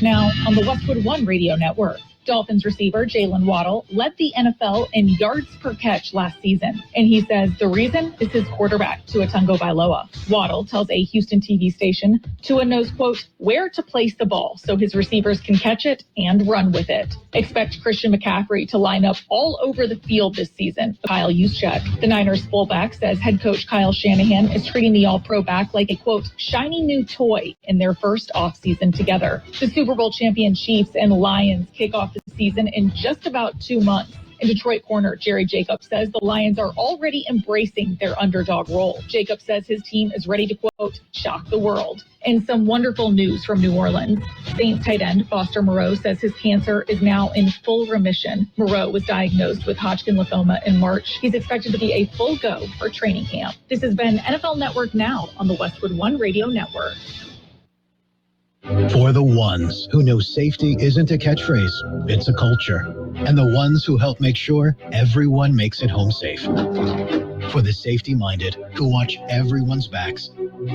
Now on the Westwood One Radio Network. Dolphins receiver Jalen Waddle led the NFL in yards per catch last season, and he says the reason is his quarterback, Tua Tagovailoa. Waddle tells a Houston TV station Tua knows, quote, where to place the ball so his receivers can catch it and run with it. Expect Christian McCaffrey to line up all over the field this season. Kyle Juszczyk, the Niners fullback, says head coach Kyle Shanahan is treating the All-Pro back like a, quote, shiny new toy in their first offseason together. The Super Bowl champion Chiefs and Lions kick off the season in just about 2 months. And Detroit corner Jerry Jacobs says the Lions are already embracing their underdog role. Jacobs says his team is ready to, quote, shock the world. And some wonderful news from New Orleans. Saints tight end Foster Moreau says his cancer is now in full remission. Moreau was diagnosed with Hodgkin lymphoma in March. He's expected to be a full go for training camp. This has been NFL Network Now on the Westwood One Radio Network. For the ones who know safety isn't a catchphrase, it's a culture. And the ones who help make sure everyone makes it home safe. For the safety-minded who watch everyone's backs,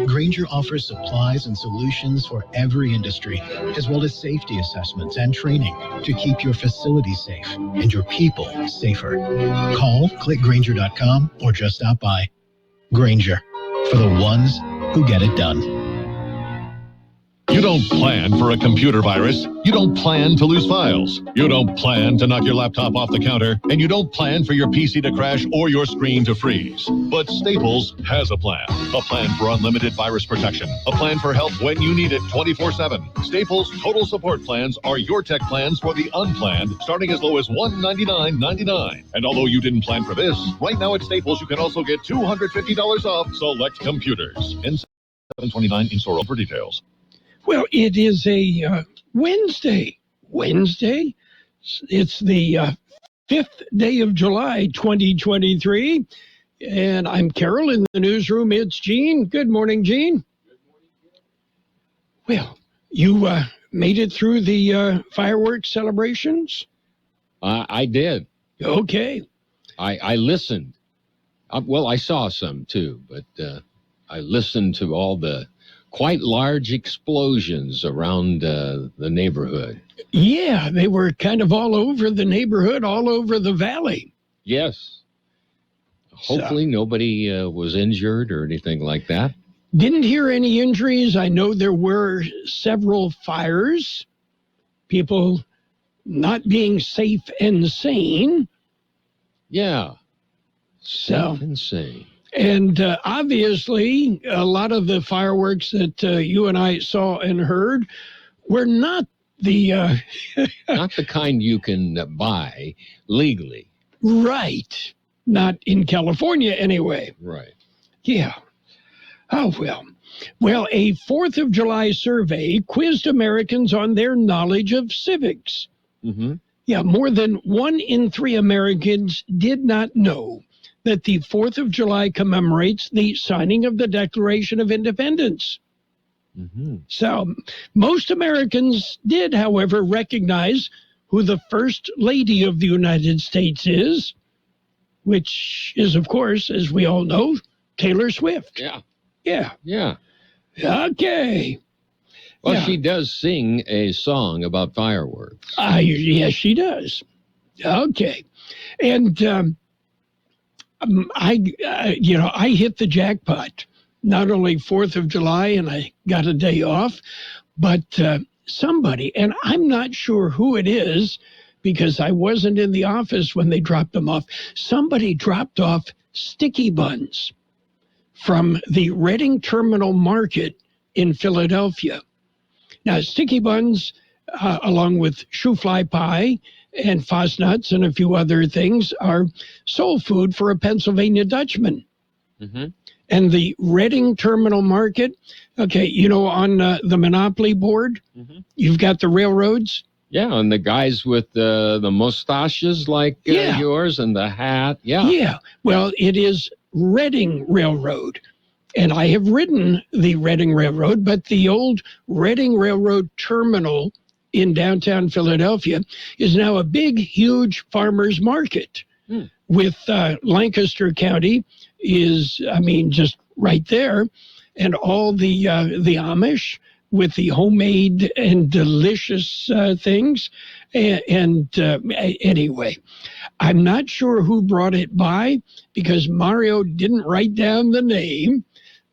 Grainger offers supplies and solutions for every industry, as well as safety assessments and training to keep your facilities safe and your people safer. Call, click Grainger.com, or just stop by. Grainger, for the ones who get it done. You don't plan for a computer virus. You don't plan to lose files. You don't plan to knock your laptop off the counter. And you don't plan for your PC to crash or your screen to freeze. But Staples has a plan. A plan for unlimited virus protection. A plan for help when you need it 24/7. Staples Total Support Plans are your tech plans for the unplanned, starting as low as $199.99. And although you didn't plan for this, right now at Staples you can also get $250 off select computers. N729 in-store for details. Well, it is a Wednesday. It's the 5th day of July, 2023. And I'm Carroll in the newsroom. It's Gene. Good morning, Gene. Good morning. Well, you made it through the fireworks celebrations? I did. Okay. I listened. Well, I saw some too, but I listened to all the quite large explosions around the neighborhood. Yeah, they were kind of all over the neighborhood, all over the valley. Yes. Hopefully nobody was injured or anything like that. Didn't hear any injuries. I know there were several fires, people not being safe and sane. Yeah, so safe and sane. And obviously, a lot of the fireworks that you and I saw and heard were not the... not the kind you can buy legally. Right. Not in California, anyway. Right. Yeah. Oh, well. Well, a 4th of July survey quizzed Americans on their knowledge of civics. Mm-hmm. Yeah, more than 1 in 3 Americans did not know that the 4th of July commemorates the signing of the Declaration of Independence. Mm-hmm. So most Americans did, however, recognize who the First Lady of the United States is, which is, of course, as we all know, Taylor Swift. Yeah. Yeah. Yeah. Okay. Well, yeah. She does sing a song about fireworks. Yes, she does. Okay. And I hit the jackpot. Not only 4th of July and I got a day off, but somebody, and I'm not sure who it is because I wasn't in the office when they dropped them off. Somebody dropped off sticky buns from the Reading Terminal Market in Philadelphia. Now, sticky buns, along with shoe fly pie and Fosnuts and a few other things, are soul food for a Pennsylvania Dutchman. Mm-hmm. And the Reading Terminal Market, okay, on the Monopoly board, mm-hmm. You've got the railroads. Yeah, and the guys with the mustaches like yours and the hat. Yeah. Yeah, well, it is Reading Railroad. And I have ridden the Reading Railroad, but the old Reading Railroad terminal in downtown Philadelphia is now a big, huge farmer's market with Lancaster County is, just right there. And all the Amish with the homemade and delicious things. Anyway, I'm not sure who brought it by because Mario didn't write down the name,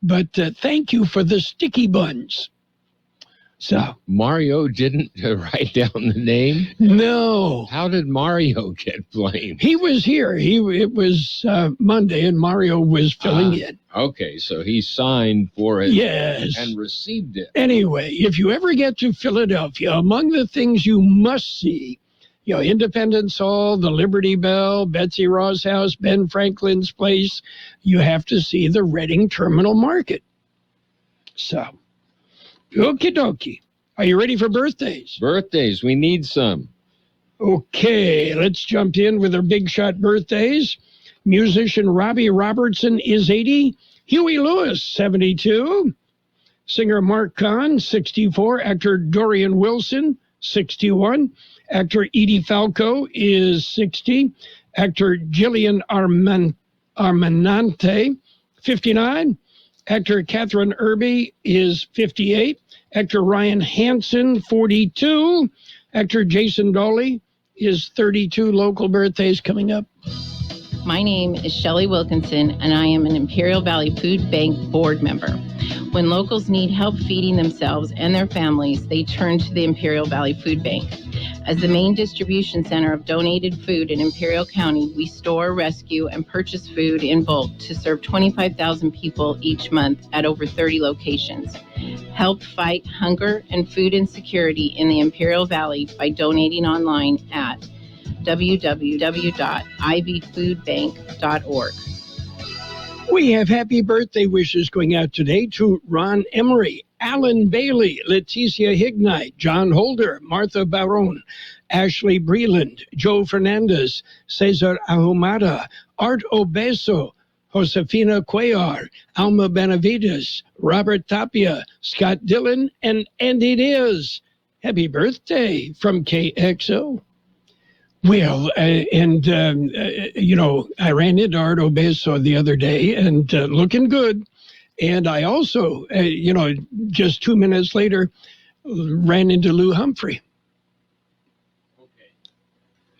but thank you for the sticky buns. So Mario didn't write down the name? No. How did Mario get blamed? He was here. It was Monday, and Mario was filling in. Okay, so he signed for it. Yes. And received it. Anyway, if you ever get to Philadelphia, among the things you must see, Independence Hall, the Liberty Bell, Betsy Ross House, Ben Franklin's place, you have to see the Reading Terminal Market. So, okie dokie. Are you ready for birthdays? Birthdays, we need some. Okay, let's jump in with our big shot birthdays. Musician Robbie Robertson is 80. Huey Lewis, 72. Singer Mark Kahn, 64. Actor Dorian Wilson, 61. Actor Edie Falco is 60. Actor Gillian Armanante, 59. Actor Catherine Irby is 58. Actor Ryan Hansen, 42. Actor Jason Dolly is 32. Local birthdays coming up. My name is Shelley Wilkinson, and I am an Imperial Valley Food Bank board member. When locals need help feeding themselves and their families, they turn to the Imperial Valley Food Bank. As the main distribution center of donated food in Imperial County, we store, rescue, and purchase food in bulk to serve 25,000 people each month at over 30 locations. Help fight hunger and food insecurity in the Imperial Valley by donating online at www.ivfoodbank.org. We have happy birthday wishes going out today to Ron Emery, Alan Bailey, Leticia Hignite, John Holder, Martha Baron, Ashley Breland, Joe Fernandez, Cesar Ahumada, Art Obeso, Josefina Cuellar, Alma Benavides, Robert Tapia, Scott Dillon, and Andy Diaz. Happy birthday from KXO. Well, I ran into Art Obeso the other day and looking good. And I also, just 2 minutes later, ran into Lou Humphrey. Okay.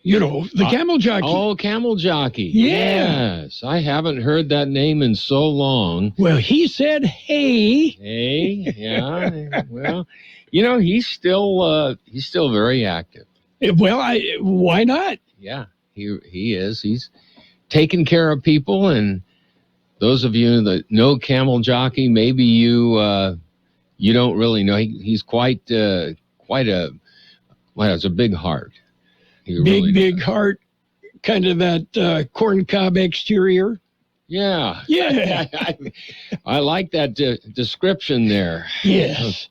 The camel jockey. Oh, camel jockey. Yeah. Yes. I haven't heard that name in so long. Well, he said, hey. Hey, yeah. Well, he's still very active. Well, why not? Yeah, he is. He's taking care of people, and those of you that know Camel Jockey, maybe you don't really know. He's quite a has a big heart. Big heart, kind of that corncob exterior. Yeah. Yeah. I like that description there. Yes.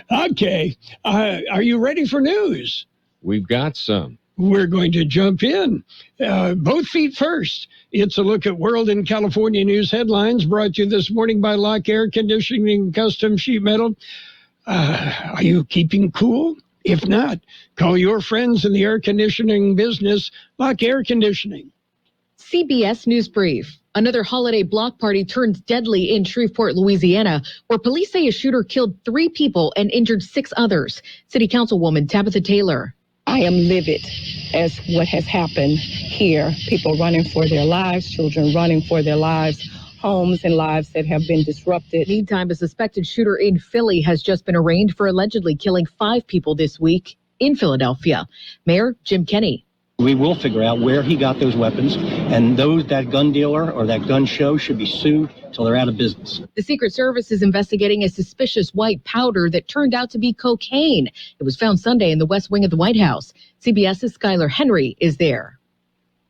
Okay. Are you ready for news? We've got some. We're going to jump in. Both feet first. It's a look at World and California news headlines brought to you this morning by Lock Air Conditioning Custom Sheet Metal. Are you keeping cool? If not, call your friends in the air conditioning business, Lock Air Conditioning. CBS News Brief. Another holiday block party turns deadly in Shreveport, Louisiana, where police say a shooter killed 3 people and injured 6 others. City Councilwoman Tabitha Taylor. I am livid as what has happened here. People running for their lives, children running for their lives, homes and lives that have been disrupted. Meantime, a suspected shooter in Philly has just been arraigned for allegedly killing 5 people this week in Philadelphia. Mayor Jim Kenney. We will figure out where he got those weapons, and that gun dealer or that gun show should be sued till they're out of business. The Secret Service is investigating a suspicious white powder that turned out to be cocaine. It was found Sunday in the West Wing of the White House. CBS's Skylar Henry is there.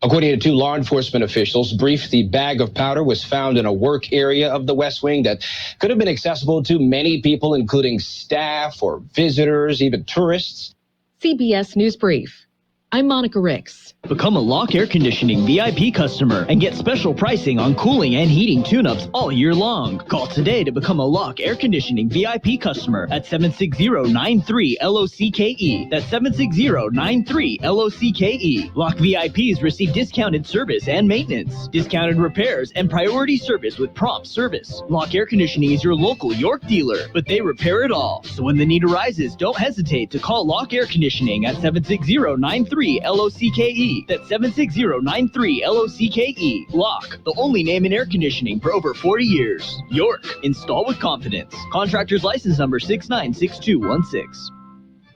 According to 2 law enforcement officials, the bag of powder was found in a work area of the West Wing that could have been accessible to many people, including staff or visitors, even tourists. CBS News Brief. I'm Monica Ricks. Become a Lock Air Conditioning VIP customer and get special pricing on cooling and heating tune-ups all year long. Call today to become a Lock Air Conditioning VIP customer at 760-93-LOCKE. That's 760-93-LOCKE. Lock VIPs receive discounted service and maintenance, discounted repairs, and priority service with prompt service. Lock Air Conditioning is your local York dealer, but they repair it all. So when the need arises, don't hesitate to call Lock Air Conditioning at 760-93-LOCKE. That's 760-93-LOCKE. Lock, the only name in air conditioning for over 40 years. York, install with confidence. Contractor's license number 696216.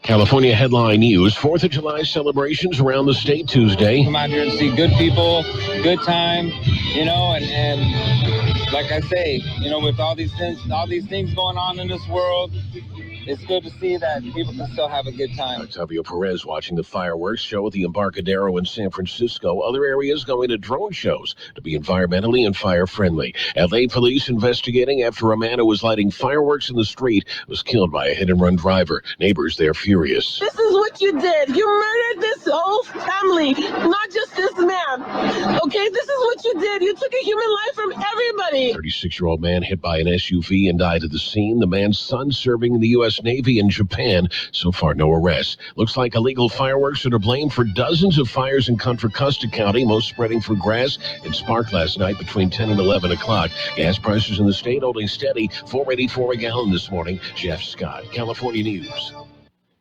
California headline news: 4th of July celebrations around the state Tuesday. Come out here and see good people, good time, and like I say, with all these things going on in this world, it's good to see that people can still have a good time. Octavio Perez watching the fireworks show at the Embarcadero in San Francisco. Other areas going to drone shows to be environmentally and fire-friendly. LA police investigating after a man who was lighting fireworks in the street was killed by a hit-and-run driver. Neighbors there furious. This is what you did. You murdered this whole family, not just this man. Okay, this is what you did. You took a human life from everybody. 36-year-old man hit by an SUV and died at the scene. The man's son serving in the U.S. Navy in Japan. So far, no arrests. Looks like illegal fireworks are to blame for dozens of fires in Contra Costa County, most spreading for Grass and Spark last night between 10 and 11 o'clock. Gas prices in the state holding steady, $4.84 a gallon this morning. Jeff Scott, California News.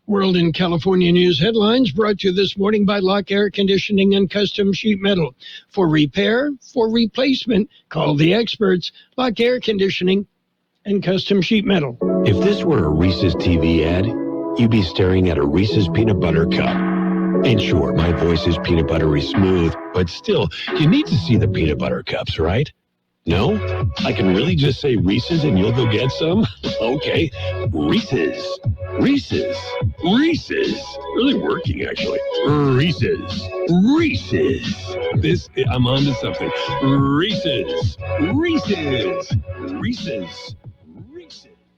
World in California News headlines brought to you this morning by Lock Air Conditioning and Custom Sheet Metal. For repair, for replacement, call the experts. Lock Air Conditioning and Custom Sheet Metal. If this were a Reese's TV ad, you'd be staring at a Reese's peanut butter cup. And sure, my voice is peanut buttery smooth, but still, you need to see the peanut butter cups, right? No? I can really just say Reese's and you'll go get some? Okay. Reese's. Reese's. Reese's. Really working, actually. Reese's. Reese's. I'm on to something. Reese's. Reese's. Reese's.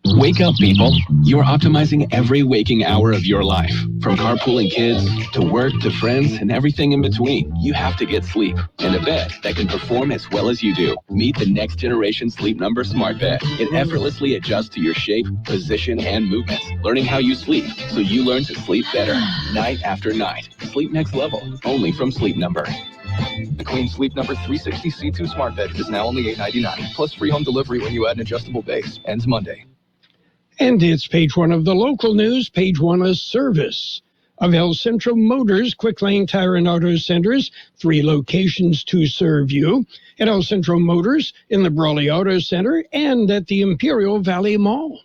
Wake up, people. You're optimizing every waking hour of your life. From carpooling kids, to work, to friends, and everything in between. You have to get sleep. And a bed that can perform as well as you do. Meet the next generation Sleep Number Smart Bed. It effortlessly adjusts to your shape, position, and movements. Learning how you sleep, so you learn to sleep better. Night after night. Sleep next level. Only from Sleep Number. The Queen Sleep Number 360 C2 Smart Bed is now only $8.99. Plus free home delivery when you add an adjustable base. Ends Monday. And it's page one of the local news, page one of service of El Centro Motors, Quick Lane Tire and Auto Centers, 3 locations to serve you. At El Centro Motors, in the Brawley Auto Center, and at the Imperial Valley Mall.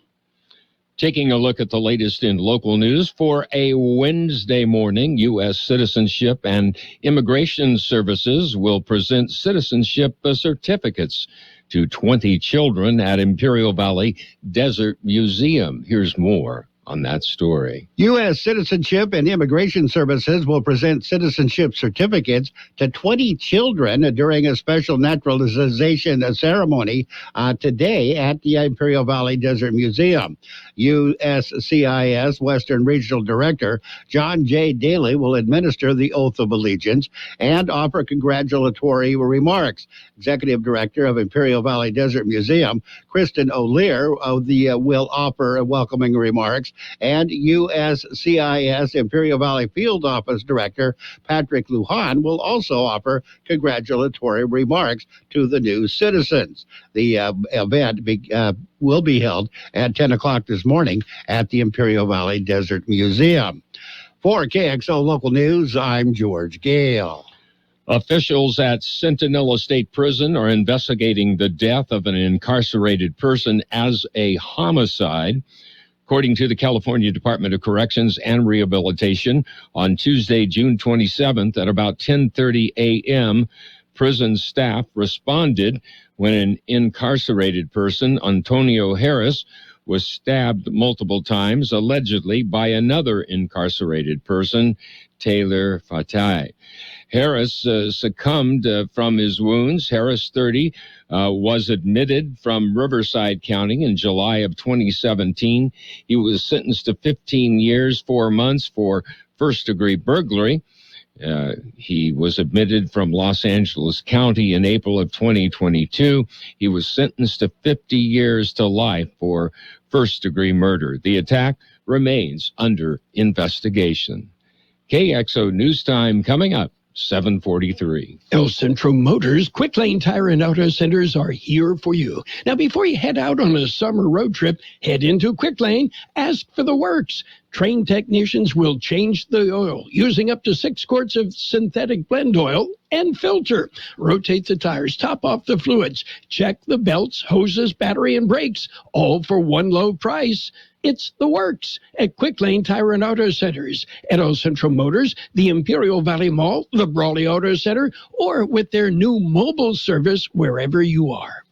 Taking a look at the latest in local news for a Wednesday morning, U.S. Citizenship and Immigration Services will present citizenship certificates to 20 children at Imperial Valley Desert Museum. Here's more on that story. U.S. Citizenship and Immigration Services will present citizenship certificates to 20 children during a special naturalization ceremony today at the Imperial Valley Desert Museum. USCIS Western Regional Director John J. Daly will administer the oath of allegiance and offer congratulatory remarks. Executive Director of Imperial Valley Desert Museum, Kristen O'Lear, will offer welcoming remarks, and USCIS Imperial Valley Field Office Director Patrick Lujan will also offer congratulatory remarks to the new citizens. The event will be held at 10 o'clock this morning at the Imperial Valley Desert Museum. For KXO Local News, I'm George Gale. Officials at Centinela State Prison are investigating the death of an incarcerated person as a homicide. According to the California Department of Corrections and Rehabilitation, on Tuesday, June 27th at about 10:30 a.m., prison staff responded when an incarcerated person, Antonio Harris, was stabbed multiple times, allegedly by another incarcerated person, Taylor Fatai. Harris succumbed from his wounds. Harris, 30, was admitted from Riverside County in July of 2017. He was sentenced to 15 years, 4 months for first-degree burglary. He was admitted from Los Angeles County in April of 2022. He was sentenced to 50 years to life for first-degree murder. The attack remains under investigation. KXO News Time coming up, 7:43. El Centro Motors Quick Lane Tire and Auto Centers are here for you. Now, before you head out on a summer road trip, head into Quick Lane, ask for the works. Trained technicians will change the oil using up to 6 quarts of synthetic blend oil and filter. Rotate the tires, top off the fluids, check the belts, hoses, battery, and brakes, all for one low price. It's the works at Quick Lane Tire and Auto Centers, at El Centro Motors, the Imperial Valley Mall, the Brawley Auto Center, or with their new mobile service wherever you are.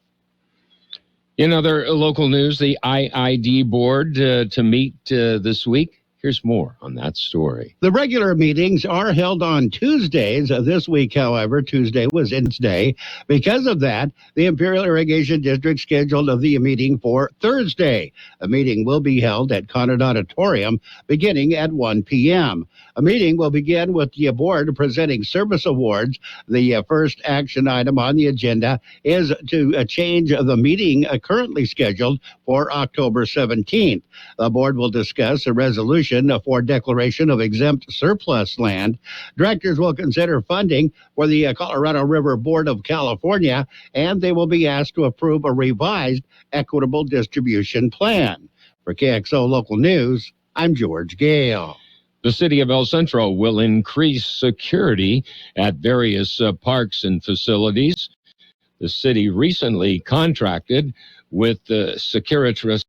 In other local news, the IID board to meet this week. Here's more on that story. The regular meetings are held on Tuesdays. This week, however, Tuesday was its day. Because of that, the Imperial Irrigation District scheduled the meeting for Thursday. The meeting will be held at Conard Auditorium beginning at 1 p.m. A meeting will begin with the board presenting service awards. The first action item on the agenda is to change the meeting currently scheduled for October 17th. The board will discuss a resolution for declaration of exempt surplus land. Directors will consider funding for the Colorado River Board of California, and they will be asked to approve a revised equitable distribution plan. For KXO Local News, I'm George Gale. The city of El Centro will increase security at various parks and facilities. The city recently contracted with Securitas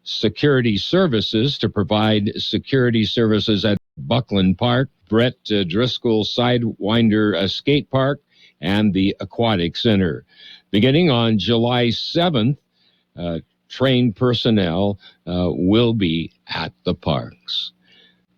Security Services to provide security services at Buckland Park, Brett Driscoll Sidewinder Skate Park, and the Aquatic Center. Beginning on July 7th, trained personnel will be at the parks.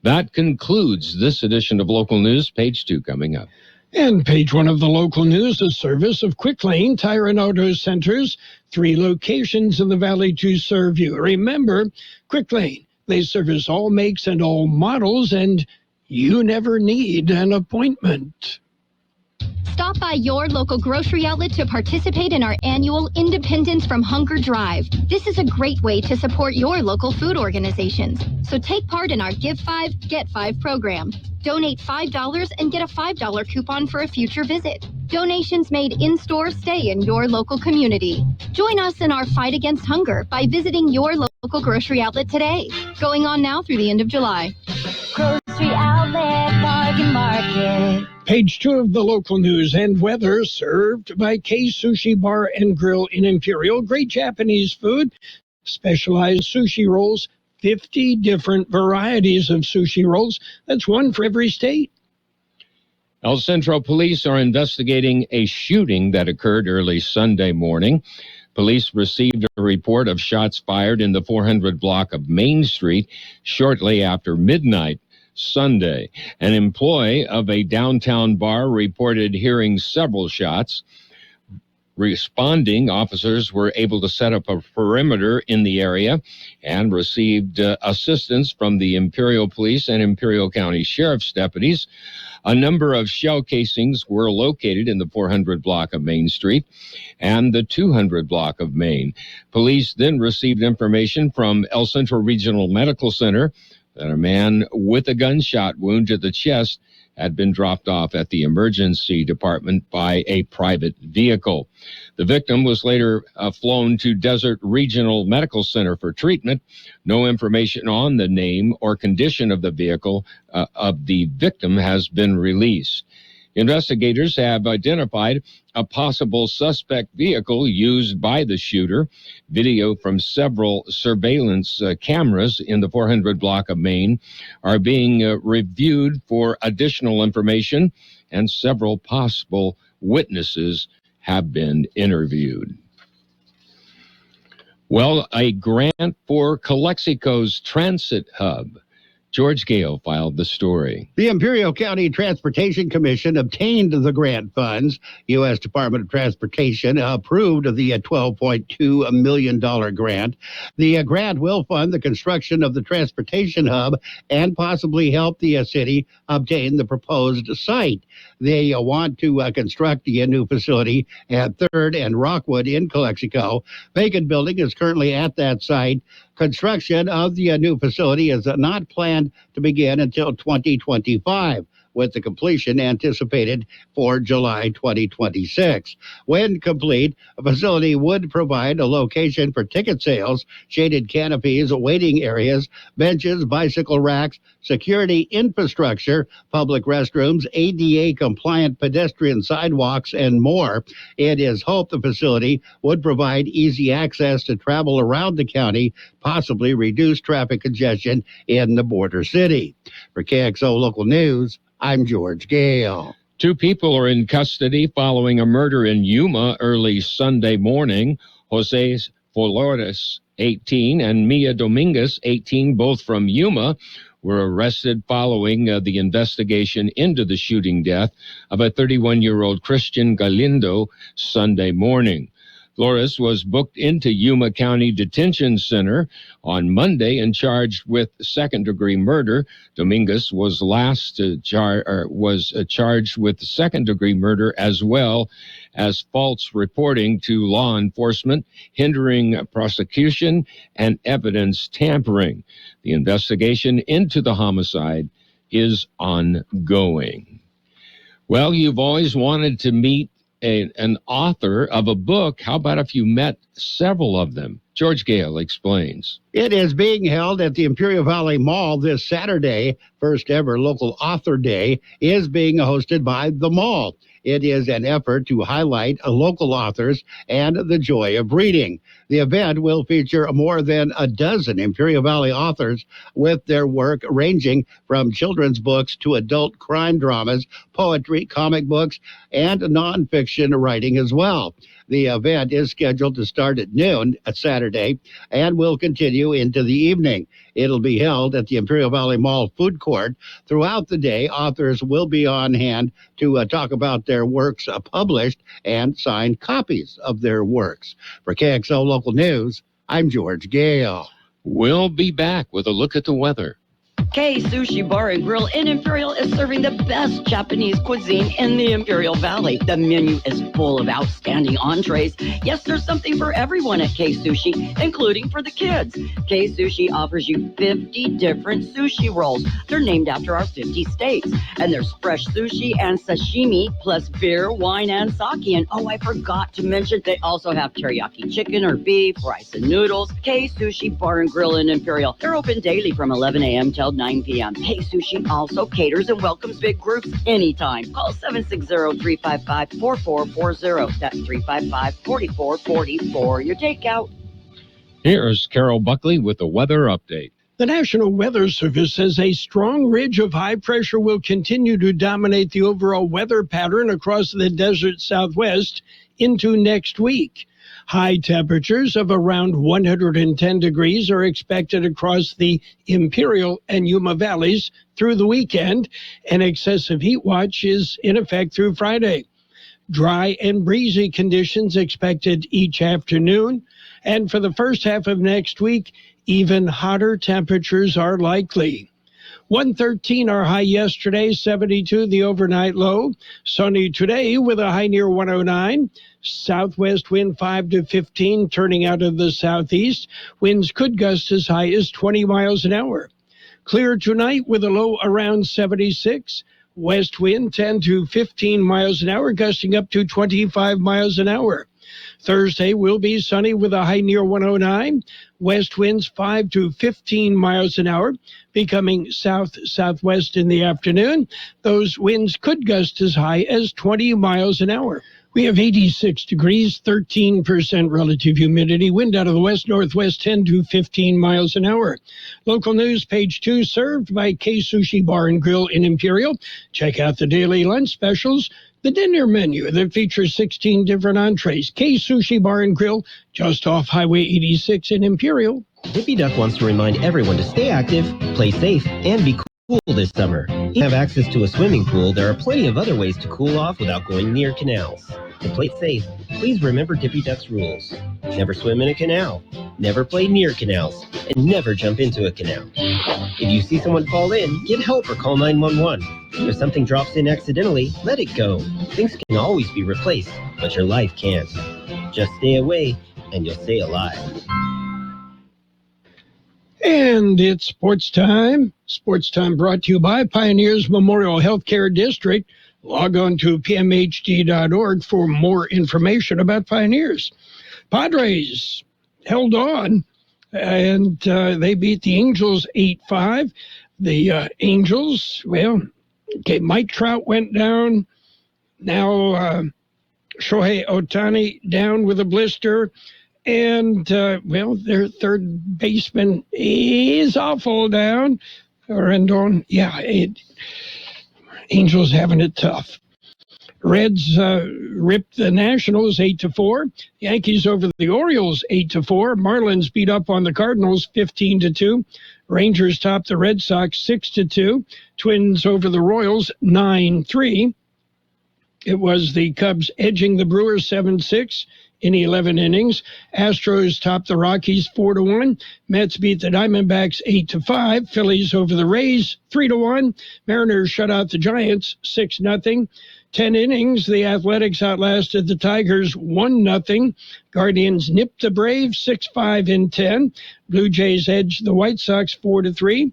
That concludes this edition of Local News. Page 2 coming up. And page 1 of the local news, a service of Quick Lane Tire and Auto Centers, 3 locations in the valley to serve you. Remember, Quick Lane, they service all makes and all models, and you never need an appointment. Stop by your local grocery outlet to participate in our annual Independence from Hunger Drive. This is a great way to support your local food organizations. So take part in our Give 5, Get 5 program. Donate $5 and get a $5 coupon for a future visit. Donations made in-store stay in your local community. Join us in our fight against hunger by visiting your local grocery outlet today. Going on now through the end of July. Grocery Outlet Bargain Market. Page 2 of the local news and weather, served by K Sushi Bar and Grill in Imperial. Great Japanese food, specialized sushi rolls, 50 different varieties of sushi rolls. That's one for every state. El Centro police are investigating a shooting that occurred early Sunday morning. Police received a report of shots fired in the 400 block of Main Street shortly after midnight Sunday. An employee of a downtown bar reported hearing several shots. Responding officers were able to set up a perimeter in the area and received assistance from the Imperial Police and Imperial County Sheriff's deputies. A number of shell casings were located in the 400 block of Main Street and the 200 block of Main. Police then received information from El Centro Regional Medical Center that a man with a gunshot wound to the chest had been dropped off at the emergency department by a private vehicle. The victim was later flown to Desert Regional Medical Center for treatment. No information on the name or condition of the vehicle of the victim has been released. Investigators have identified a possible suspect vehicle used by the shooter. Video from several surveillance cameras in the 400 block of Main are being reviewed for additional information, and several possible witnesses have been interviewed. Well, a grant for Calexico's transit hub George Gale filed the story. The Imperial County Transportation Commission obtained the grant funds. U.S. Department of Transportation approved the $12.2 million grant. The grant will fund the construction of the transportation hub and possibly help the city obtain the proposed site. They want to construct a new facility at 3rd and Rockwood in Calexico. Vacant building is currently at that site. Construction of the new facility is not planned to begin until 2025, with the completion anticipated for July 2026. When complete, a facility would provide a location for ticket sales, shaded canopies, waiting areas, benches, bicycle racks, security infrastructure, public restrooms, ADA-compliant pedestrian sidewalks, and more. It is hoped the facility would provide easy access to travel around the county, possibly reduce traffic congestion in the border city. For KXO Local News, I'm George Gale. 2 people are in custody following a murder in Yuma early Sunday morning. Jose Flores, 18, and Mia Dominguez, 18, both from Yuma, were arrested following the investigation into the shooting death of a 31-year-old Christian Galindo Sunday morning. Flores was booked into Yuma County Detention Center on Monday and charged with second-degree murder. Dominguez was charged with second-degree murder as well as false reporting to law enforcement, hindering prosecution, and evidence tampering. The investigation into the homicide is ongoing. Well, you've always wanted to meet an author of a book. How about if you met several of them? George Gale explains. It is being held at the Imperial Valley Mall this Saturday. First ever local author day is being hosted by the mall. It is an effort to highlight local authors and the joy of reading. The event will feature more than a dozen Imperial Valley authors with their work ranging from children's books to adult crime dramas, poetry, comic books, and nonfiction writing as well. The event is scheduled to start at noon Saturday and will continue into the evening. It'll be held at the Imperial Valley Mall food court. Throughout the day, authors will be on hand to talk about their works published and signed copies of their works. For KXO Local News, I'm George Gale. We'll be back with a look at the weather. Kxo Sushi Bar and Grill in Imperial is serving the best Japanese cuisine in the Imperial Valley. The menu is full of outstanding entrees. Yes, there's something for everyone at Kxo Sushi, including for the kids. Kxo Sushi offers you 50 different sushi rolls. They're named after our 50 states. And there's fresh sushi and sashimi, plus beer, wine, and sake. And oh, I forgot to mention, they also have teriyaki chicken or beef, rice and noodles. Kxo Sushi Bar and Grill in Imperial. They're open daily from 11 a.m. till 9 p.m. Kxo Sushi also caters and welcomes big groups anytime. Call 760-355-4440. That's 355-4440 for your takeout. Here's Carroll Buckley with the weather update. The National Weather Service says a strong ridge of high pressure will continue to dominate the overall weather pattern across the desert Southwest into next week. High temperatures of around 110 degrees are expected across the Imperial and Yuma valleys through the weekend. An excessive heat watch is in effect through Friday. Dry and breezy conditions expected each afternoon. And for the first half of next week, even hotter temperatures are likely. 113 our high yesterday, 72 the overnight low. Sunny today with a high near 109. Southwest wind 5 to 15 turning out of the southeast. Winds could gust as high as 20 miles an hour. Clear tonight with a low around 76. West wind 10 to 15 miles an hour, gusting up to 25 miles an hour. Thursday will be sunny with a high near 109. West winds 5 to 15 miles an hour, becoming south-southwest in the afternoon. Those winds could gust as high as 20 miles an hour. We have 86 degrees, 13% relative humidity, wind out of the west-northwest 10 to 15 miles an hour. Local news, page 2, served by Kxo Sushi Bar and Grill in Imperial. Check out the daily lunch specials, the dinner menu that features 16 different entrees. Kxo Sushi Bar and Grill, just off Highway 86 in Imperial. Dippy Duck wants to remind everyone to stay active, play safe, and be cool this summer. If you have access to a swimming pool, there are plenty of other ways to cool off without going near canals. To play safe, please remember Dippy Duck's rules. Never swim in a canal, never play near canals, and never jump into a canal. If you see someone fall in, get help or call 911. If something drops in accidentally, let it go. Things can always be replaced, but your life can't. Just stay away, and you'll stay alive. And it's sports time. Sports time brought to you by Pioneers Memorial Healthcare District. Log on to pmhd.org for more information about Pioneers. Padres held on, and they beat the Angels 8-5. The Angels, Mike Trout went down. Now Shohei Ohtani down with a blister. And, their third baseman is awful down. Rendon, Angels having it tough. Reds ripped the Nationals 8-4. Yankees over the Orioles 8-4. Marlins beat up on the Cardinals 15-2. Rangers topped the Red Sox 6-2. Twins over the Royals 9-3. It was the Cubs edging the Brewers 7-6. In 11 innings. Astros topped the Rockies 4-1. Mets beat the Diamondbacks 8-5. Phillies over the Rays 3-1. Mariners shut out the Giants 6-0. 10 innings. The Athletics outlasted the Tigers 1-0. Guardians nipped the Braves 6-5 in 10. Blue Jays edged the White Sox 4-3.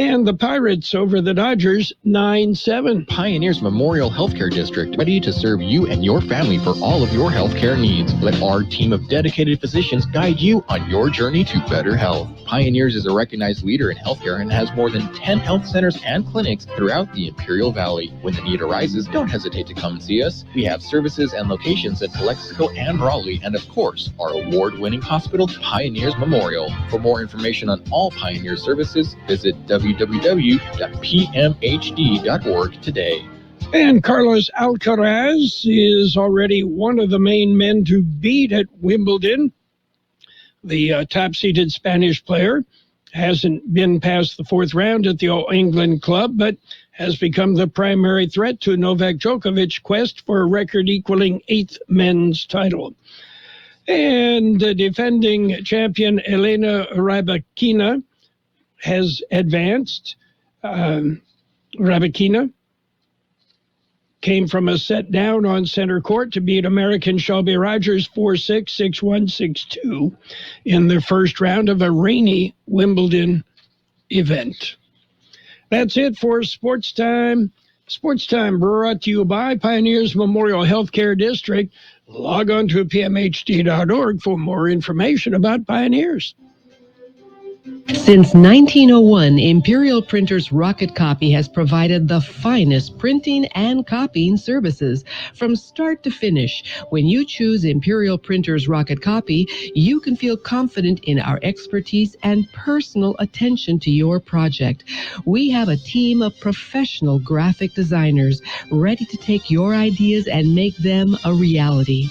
And the Pirates over the Dodgers 9-7. Pioneers Memorial Healthcare District, ready to serve you and your family for all of your healthcare needs. Let our team of dedicated physicians guide you on your journey to better health. Pioneers is a recognized leader in healthcare and has more than 10 health centers and clinics throughout the Imperial Valley. When the need arises, don't hesitate to come and see us. We have services and locations at Calexico and Raleigh, and of course, our award-winning hospital, Pioneers Memorial. For more information on all Pioneer services, visit www.pmhd.org today. And Carlos Alcaraz is already one of the main men to beat at Wimbledon. The top-seeded Spanish player hasn't been past the fourth round at the All England Club, but has become the primary threat to Novak Djokovic's quest for a record-equaling eighth men's title. And defending champion Elena Rybakina has advanced. Rybakina came from a set down on center court to beat American Shelby Rogers 4-6, 6-1, 6-2 in the first round of a rainy Wimbledon event. That's it for Sports Time. Sports Time brought to you by Pioneers Memorial Healthcare District. Log on to pmhd.org for more information about Pioneers. Since 1901, Imperial Printers Rocket Copy has provided the finest printing and copying services from start to finish. When you choose Imperial Printers Rocket Copy, you can feel confident in our expertise and personal attention to your project. We have a team of professional graphic designers ready to take your ideas and make them a reality.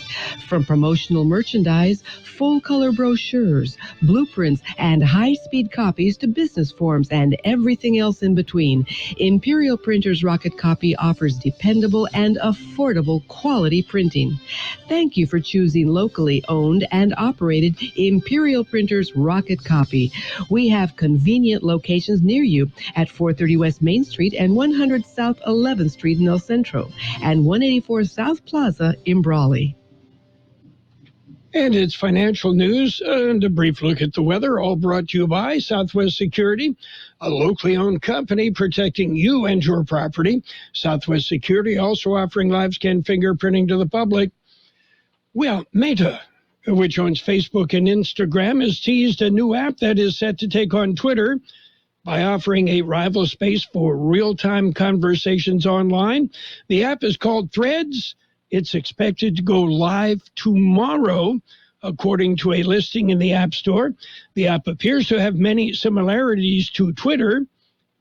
From promotional merchandise, full-color brochures, blueprints, and high-speed copies to business forms and everything else in between, Imperial Printers Rocket Copy offers dependable and affordable quality printing. Thank you for choosing locally owned and operated Imperial Printers Rocket Copy. We have convenient locations near you at 430 West Main Street and 100 South 11th Street in El Centro and 184 South Plaza in Brawley. And it's financial news and a brief look at the weather, all brought to you by Southwest Security, a locally owned company protecting you and your property. Southwest Security also offering live scan fingerprinting to the public. Well, Meta, which owns Facebook and Instagram, has teased a new app that is set to take on Twitter by offering a rival space for real-time conversations online. The app is called Threads. It's expected to go live tomorrow, according to a listing in the App Store. The app appears to have many similarities to Twitter.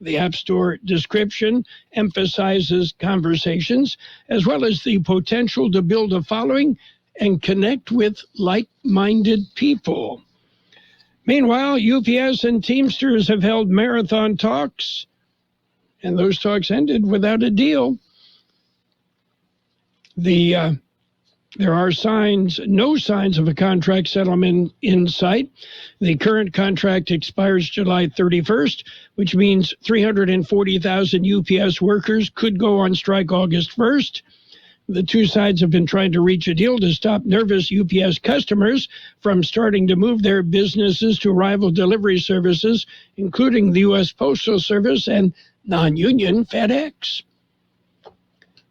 The App Store description emphasizes conversations, as well as the potential to build a following and connect with like-minded people. Meanwhile, UPS and Teamsters have held marathon talks, and those talks ended without a deal. There are no signs of a contract settlement in sight. The current contract expires July 31st, which means 340,000 UPS workers could go on strike August 1st. The two sides have been trying to reach a deal to stop nervous UPS customers from starting to move their businesses to rival delivery services, including the U.S. Postal Service and non-union FedEx.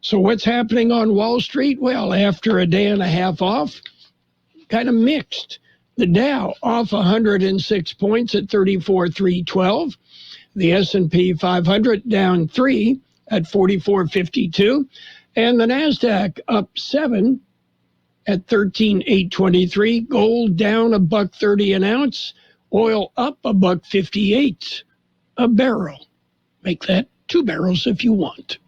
So what's happening on Wall Street? Well, after a day and a half off, kind of mixed. The Dow off 106 points at 34,312. The S&P 500 down 3 at 4452. And the NASDAQ up 7 at 13,823. Gold down $1.30 an ounce. Oil up $1.58 a barrel. Make that 2 barrels if you want.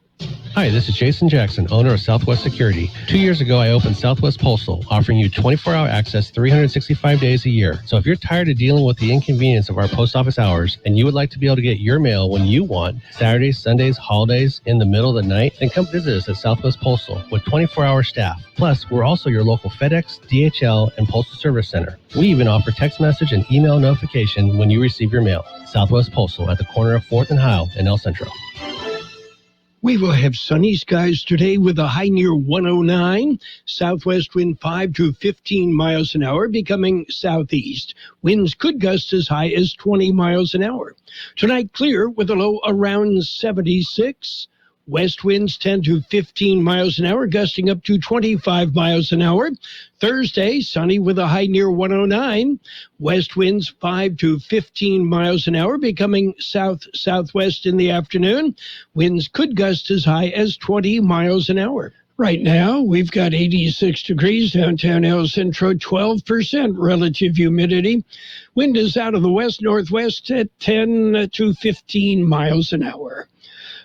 Hi, this is Jason Jackson, owner of Southwest Security. 2 years ago, I opened Southwest Postal, offering you 24-hour access 365 days a year. So if you're tired of dealing with the inconvenience of our post office hours and you would like to be able to get your mail when you want, Saturdays, Sundays, holidays, in the middle of the night, then come visit us at Southwest Postal with 24-hour staff. Plus, we're also your local FedEx, DHL, and Postal Service Center. We even offer text message and email notification when you receive your mail. Southwest Postal at the corner of 4th and Heil in El Centro. We will have sunny skies today with a high near 109. Southwest wind 5 to 15 miles an hour, becoming southeast. Winds could gust as high as 20 miles an hour. Tonight, clear with a low around 76. West winds 10 to 15 miles an hour, gusting up to 25 miles an hour. Thursday, sunny with a high near 109. West winds 5 to 15 miles an hour, becoming south-southwest in the afternoon. Winds could gust as high as 20 miles an hour. Right now, we've got 86 degrees downtown El Centro, 12% relative humidity. Wind is out of the west-northwest at 10 to 15 miles an hour.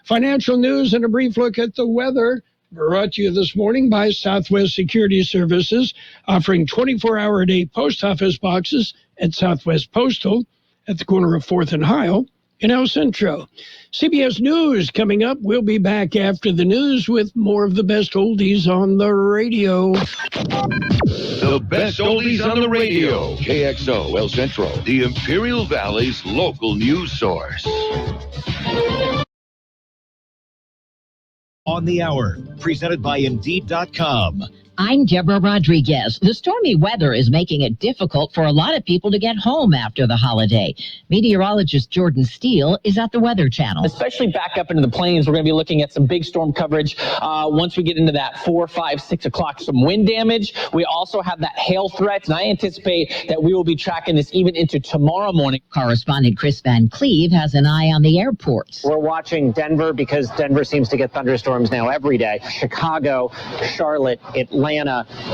Financial news and a brief look at the weather brought to you this morning by Southwest Security Services, offering 24-hour-a-day post office boxes at Southwest Postal at the corner of 4th and Heil in El Centro. CBS News coming up. We'll be back after the news with more of the best oldies on the radio. The best oldies on the radio. KXO El Centro, the Imperial Valley's local news source. On the Hour, presented by Indeed.com. I'm Deborah Rodriguez. The stormy weather is making it difficult for a lot of people to get home after the holiday. Meteorologist Jordan Steele is at the Weather Channel. Especially back up into the plains, we're going to be looking at some big storm coverage. Once we get into that 4, 5, 6 o'clock, some wind damage. We also have that hail threat, and I anticipate that we will be tracking this even into tomorrow morning. Correspondent Chris Van Cleve has an eye on the airports. We're watching Denver because Denver seems to get thunderstorms now every day. Chicago, Charlotte, Atlanta,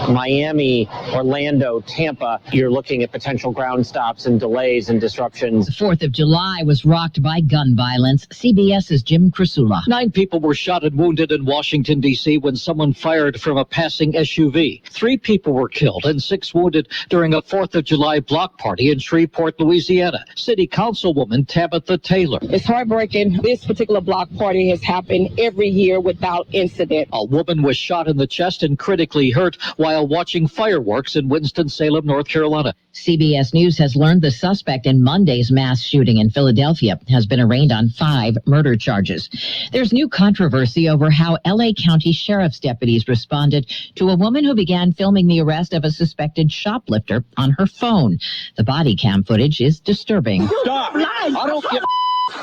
Miami, Orlando, Tampa. You're looking at potential ground stops and delays and disruptions. The 4th of July was rocked by gun violence. CBS's Jim Krasula. 9 people were shot and wounded in Washington, D.C. when someone fired from a passing SUV. 3 people were killed and 6 wounded during a 4th of July block party in Shreveport, Louisiana. City Councilwoman Tabitha Taylor. It's heartbreaking. This particular block party has happened every year without incident. A woman was shot in the chest and critically hurt while watching fireworks in Winston-Salem, North Carolina. CBS News has learned the suspect in Monday's mass shooting in Philadelphia has been arraigned on 5 murder charges. There's new controversy over how L.A. County Sheriff's deputies responded to a woman who began filming the arrest of a suspected shoplifter on her phone. The body cam footage is disturbing. Stop! I don't give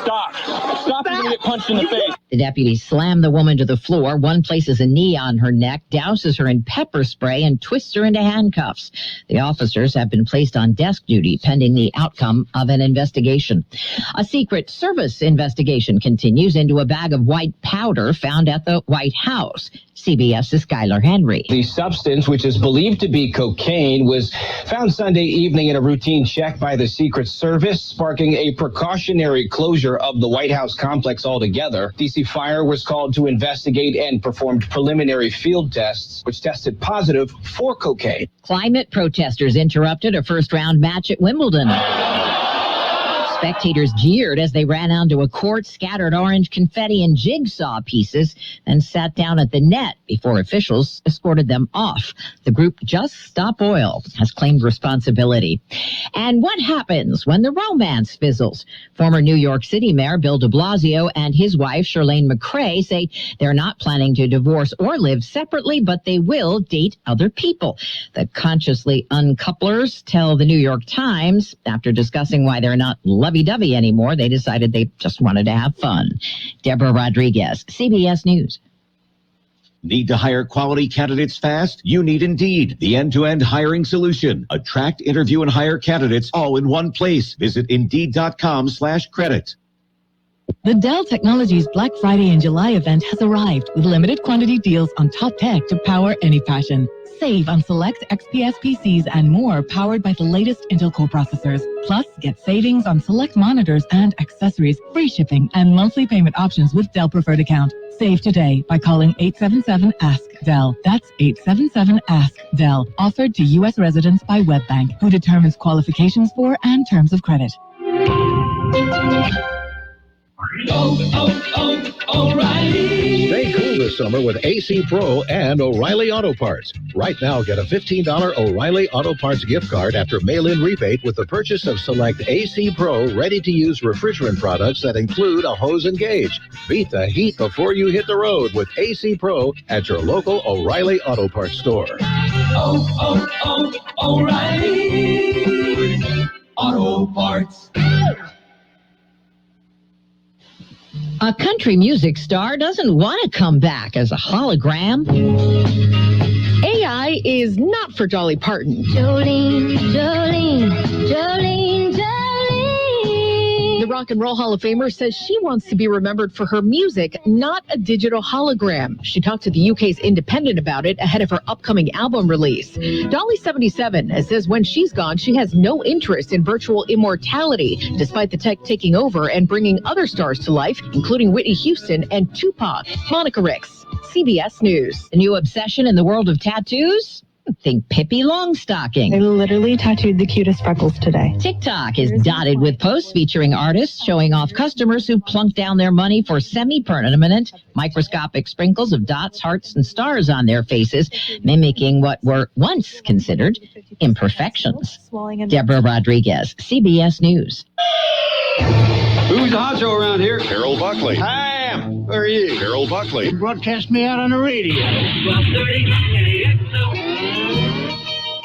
Stop. Stop and get punched in the face. The deputies slam the woman to the floor. One places a knee on her neck, douses her in pepper spray, and twists her into handcuffs. The officers have been placed on desk duty pending the outcome of an investigation. A Secret Service investigation continues into a bag of white powder found at the White House. CBS's Skylar Henry. The substance, which is believed to be cocaine, was found Sunday evening in a routine check by the Secret Service, sparking a precautionary closure closure of the White House complex altogether. DC Fire was called to investigate and performed preliminary field tests, which tested positive for cocaine. Climate protesters interrupted a first-round match at Wimbledon. Spectators jeered as they ran onto a court, scattered orange confetti and jigsaw pieces, and sat down at the net before officials escorted them off. The group Just Stop Oil has claimed responsibility. And what happens when the romance fizzles? Former New York City Mayor Bill de Blasio and his wife, Shirlane McCrae, say they're not planning to divorce or live separately, but they will date other people. The consciously uncouplers tell the New York Times, after discussing why they're not lovey-dovey anymore, they decided they just wanted to have fun. Deborah Rodriguez, CBS News. Need to hire quality candidates fast? You need Indeed, the end-to-end hiring solution. Attract, interview, and hire candidates all in one place. Visit Indeed.com/credit. The Dell Technologies Black Friday and July event has arrived with limited quantity deals on top tech to power any passion. Save on select XPS PCs and more powered by the latest Intel Core processors. Plus, get savings on select monitors and accessories, free shipping, and monthly payment options with Dell Preferred Account. Save today by calling 877-ASK-DELL. That's 877-ASK-DELL. Offered to U.S. residents by WebBank, who determines qualifications for and terms of credit. O'Reilly. Stay cool this summer with AC Pro and O'Reilly Auto Parts. Right now, get a $15 O'Reilly Auto Parts gift card after mail-in rebate with the purchase of select AC Pro ready-to-use refrigerant products that include a hose and gauge. Beat the heat before you hit the road with AC Pro at your local O'Reilly Auto Parts store. O'Reilly Auto Parts. A country music star doesn't want to come back as a hologram. AI is not for Dolly Parton. Jolene, Jolene, Jolene, Jolene. The Rock and Roll Hall of Famer says she wants to be remembered for her music, not a digital hologram. She talked to the UK's Independent about it ahead of her upcoming album release. Dolly, 77, says when she's gone, she has no interest in virtual immortality, despite the tech taking over and bringing other stars to life, including Whitney Houston and Tupac. Monica Ricks, CBS News. The new obsession in the world of tattoos? Think Pippi Longstocking. I literally tattooed the cutest freckles today. TikTok is dotted with posts featuring artists showing off customers who plunk down their money for semi-permanent, microscopic sprinkles of dots, hearts, and stars on their faces, mimicking what were once considered imperfections. Deborah Rodriguez, CBS News. Who's the honcho around here? Carroll Buckley. I am. Who are you? Carroll Buckley. Broadcast me out on the radio. 1230 KXO.